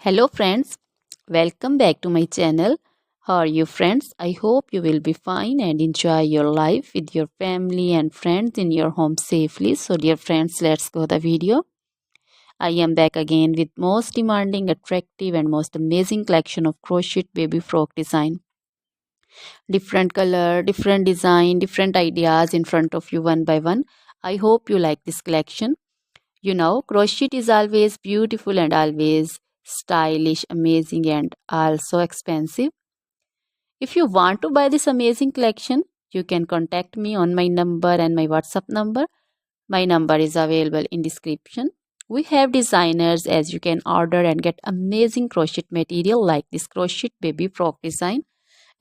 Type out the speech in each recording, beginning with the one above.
Hello friends, welcome back to my channel. How are you friends? I hope you will be fine and enjoy your life with your family and friends in your home safely. So dear friends, let's go the video. I am back again with most demanding, attractive and most amazing collection of crochet baby frock design. Different color, different design, different ideas in front of you one by one. I hope you like this collection. Crochet is always beautiful and always stylish, amazing, and also expensive. If you want to buy this amazing collection, you can contact me on my number and my WhatsApp number. My number is available in description. We have designers as you can order and get amazing crochet material like this crochet baby frock design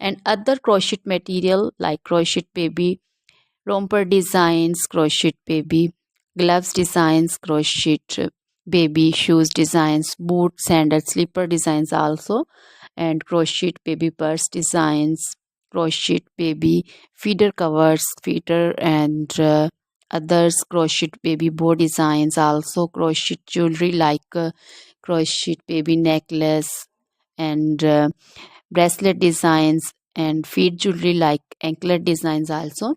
and other crochet material like crochet baby romper designs, crochet baby gloves designs, crochet baby shoes designs, boot, sandal, slipper designs also, and crochet baby purse designs, crochet baby feeder covers, feeder and others, crochet baby bow designs also, crochet jewelry like crochet baby necklace and bracelet designs and feet jewelry like anklet designs also.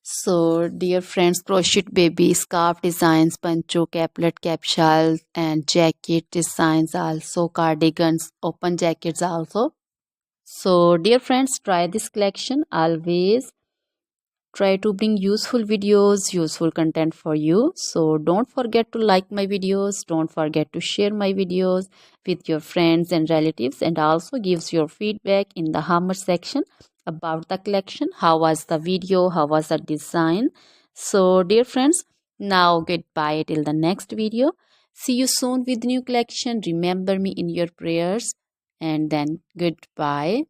So, dear friends, crochet baby scarf designs, pancho, caplet, capsule, and jacket designs also, cardigans, open jackets also. So, dear friends, try this collection. Always try to bring useful videos, useful content for you. So, don't forget to like my videos. Don't forget to share my videos with your friends and relatives, and also gives your feedback in the hammer section about the collection. How was the video? How was the design? So, dear friends, now goodbye till the next video. See you soon with new collection. Remember me in your prayers, and then goodbye.